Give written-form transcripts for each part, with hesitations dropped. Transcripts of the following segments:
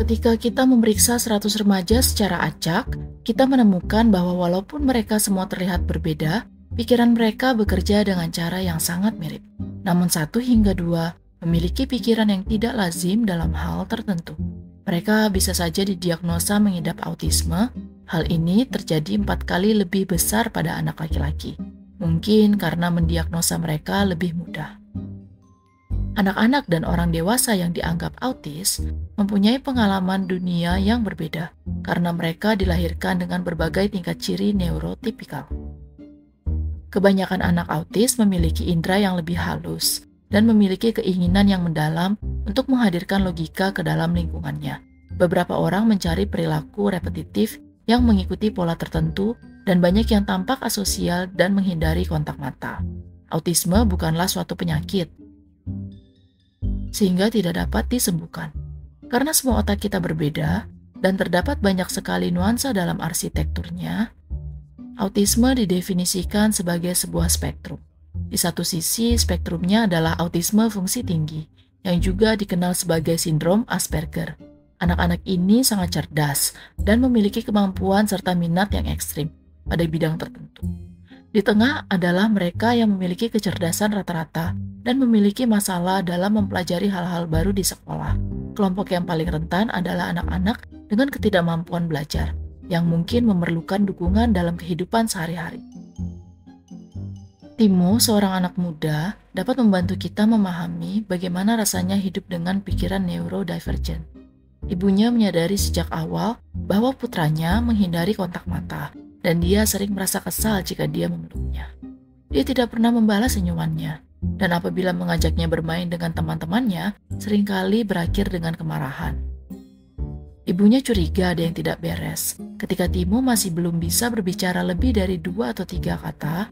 Ketika kita memeriksa 100 remaja secara acak, kita menemukan bahwa walaupun mereka semua terlihat berbeda, pikiran mereka bekerja dengan cara yang sangat mirip. Namun 1 hingga 2 memiliki pikiran yang tidak lazim dalam hal tertentu. Mereka bisa saja didiagnosa mengidap autisme. Hal ini terjadi 4 kali lebih besar pada anak laki-laki. Mungkin karena mendiagnosa mereka lebih mudah. Anak-anak dan orang dewasa yang dianggap autis mempunyai pengalaman dunia yang berbeda karena mereka dilahirkan dengan berbagai tingkat ciri neurotipikal. Kebanyakan anak autis memiliki indera yang lebih halus dan memiliki keinginan yang mendalam untuk menghadirkan logika ke dalam lingkungannya. Beberapa orang mencari perilaku repetitif yang mengikuti pola tertentu dan banyak yang tampak asosial dan menghindari kontak mata. Autisme bukanlah suatu penyakit, sehingga tidak dapat disembuhkan. Karena semua otak kita berbeda dan terdapat banyak sekali nuansa dalam arsitekturnya, autisme didefinisikan sebagai sebuah spektrum. Di satu sisi, spektrumnya adalah autisme fungsi tinggi, yang juga dikenal sebagai sindrom Asperger. Anak-anak ini sangat cerdas dan memiliki kemampuan serta minat yang ekstrim pada bidang tertentu. Di tengah adalah mereka yang memiliki kecerdasan rata-rata dan memiliki masalah dalam mempelajari hal-hal baru di sekolah. Kelompok yang paling rentan adalah anak-anak dengan ketidakmampuan belajar, yang mungkin memerlukan dukungan dalam kehidupan sehari-hari. Timo, seorang anak muda, dapat membantu kita memahami bagaimana rasanya hidup dengan pikiran neurodivergent. Ibunya menyadari sejak awal bahwa putranya menghindari kontak mata, dan dia sering merasa kesal jika dia memeluknya. Dia tidak pernah membalas senyumannya, dan apabila mengajaknya bermain dengan teman-temannya, seringkali berakhir dengan kemarahan. Ibunya curiga ada yang tidak beres. Ketika Timo masih belum bisa berbicara lebih dari 2 atau 3 kata,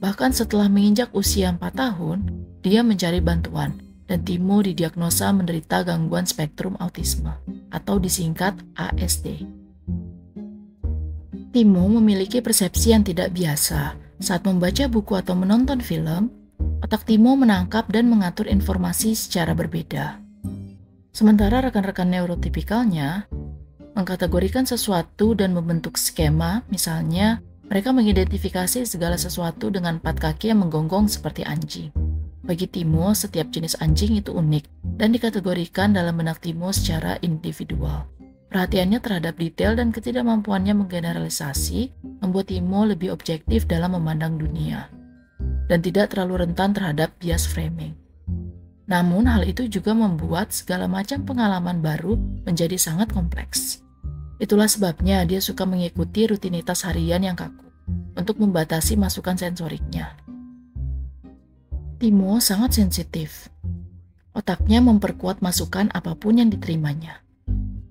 bahkan setelah menginjak usia 4 tahun, dia mencari bantuan, dan Timo didiagnosa menderita gangguan spektrum autisme, atau disingkat ASD. Timo memiliki persepsi yang tidak biasa. Saat membaca buku atau menonton film, otak Timo menangkap dan mengatur informasi secara berbeda. Sementara rekan-rekan neurotipikalnya mengkategorikan sesuatu dan membentuk skema, misalnya mereka mengidentifikasi segala sesuatu dengan 4 kaki yang menggonggong seperti anjing. Bagi Timo, setiap jenis anjing itu unik dan dikategorikan dalam benak Timo secara individual. Perhatiannya terhadap detail dan ketidakmampuannya menggeneralisasi membuat Timo lebih objektif dalam memandang dunia dan tidak terlalu rentan terhadap bias framing. Namun hal itu juga membuat segala macam pengalaman baru menjadi sangat kompleks. Itulah sebabnya dia suka mengikuti rutinitas harian yang kaku untuk membatasi masukan sensoriknya. Timo sangat sensitif. Otaknya memperkuat masukan apapun yang diterimanya.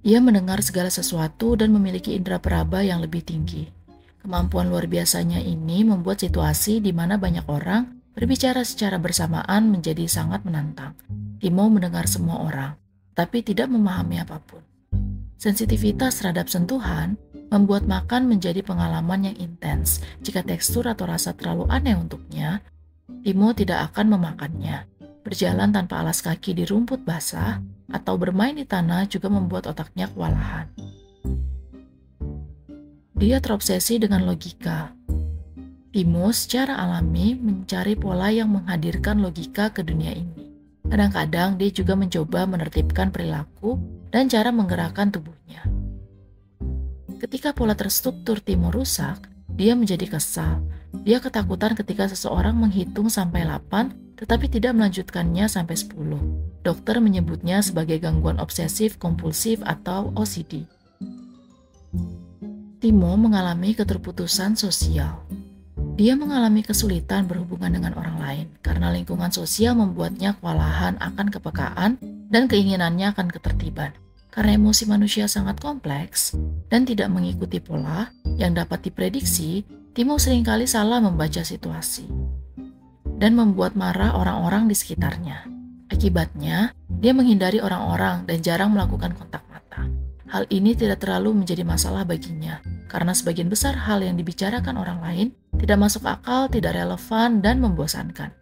Ia mendengar segala sesuatu dan memiliki indera peraba yang lebih tinggi. Kemampuan luar biasanya ini membuat situasi di mana banyak orang berbicara secara bersamaan menjadi sangat menantang. Timo mendengar semua orang, tapi tidak memahami apapun. Sensitivitas terhadap sentuhan membuat makan menjadi pengalaman yang intens. Jika tekstur atau rasa terlalu aneh untuknya, Timo tidak akan memakannya. Berjalan tanpa alas kaki di rumput basah atau bermain di tanah juga membuat otaknya kewalahan. Dia terobsesi dengan logika. Timo secara alami mencari pola yang menghadirkan logika ke dunia ini. Kadang-kadang dia juga mencoba menertibkan perilaku dan cara menggerakkan tubuhnya. Ketika pola terstruktur Timo rusak, dia menjadi kesal. Dia ketakutan ketika seseorang menghitung sampai 8 tetapi tidak melanjutkannya sampai 10. Dokter menyebutnya sebagai gangguan obsesif kompulsif atau OCD. Timo mengalami keterputusan sosial. Dia mengalami kesulitan berhubungan dengan orang lain karena lingkungan sosial membuatnya kewalahan akan kepekaan dan keinginannya akan ketertiban. Karena emosi manusia sangat kompleks dan tidak mengikuti pola yang dapat diprediksi, Timo seringkali salah membaca situasi dan membuat marah orang-orang di sekitarnya. Akibatnya, dia menghindari orang-orang dan jarang melakukan kontak mata. Hal ini tidak terlalu menjadi masalah baginya, karena sebagian besar hal yang dibicarakan orang lain tidak masuk akal, tidak relevan, dan membosankan.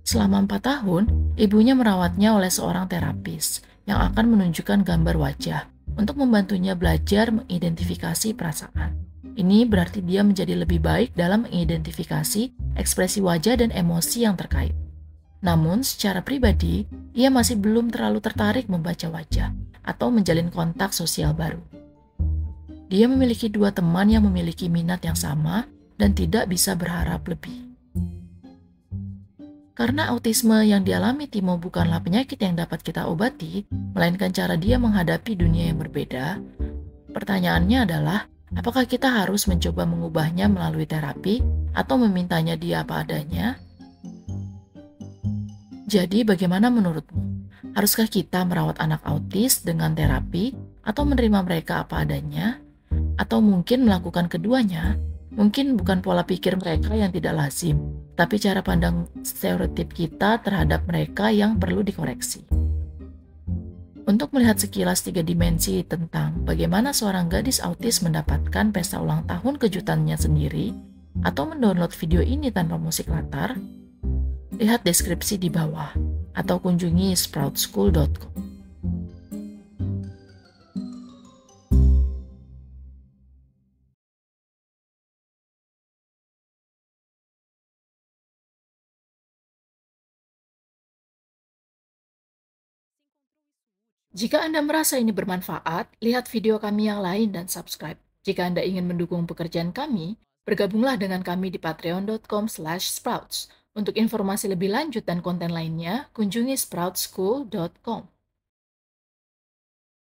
Selama 4 tahun, Ibunya merawatnya oleh seorang terapis yang akan menunjukkan gambar wajah untuk membantunya belajar mengidentifikasi perasaan. Ini berarti dia menjadi lebih baik dalam mengidentifikasi ekspresi wajah dan emosi yang terkait. Namun, secara pribadi, ia masih belum terlalu tertarik membaca wajah atau menjalin kontak sosial baru. Dia memiliki dua teman yang memiliki minat yang sama dan tidak bisa berharap lebih. Karena autisme yang dialami Timo bukanlah penyakit yang dapat kita obati, melainkan cara dia menghadapi dunia yang berbeda, pertanyaannya adalah, apakah kita harus mencoba mengubahnya melalui terapi atau memintanya dia apa adanya? Jadi bagaimana menurutmu? Haruskah kita merawat anak autis dengan terapi atau menerima mereka apa adanya? Atau mungkin melakukan keduanya? Mungkin bukan pola pikir mereka yang tidak lazim, tapi cara pandang stereotip kita terhadap mereka yang perlu dikoreksi. Untuk melihat sekilas 3 dimensi tentang bagaimana seorang gadis autis mendapatkan pesta ulang tahun kejutannya sendiri, atau mendownload video ini tanpa musik latar, lihat deskripsi di bawah, atau kunjungi sproutschool.com. Jika Anda merasa ini bermanfaat, lihat video kami yang lain dan subscribe. Jika Anda ingin mendukung pekerjaan kami, bergabunglah dengan kami di patreon.com/sprouts. Untuk informasi lebih lanjut dan konten lainnya, kunjungi sproutschool.com.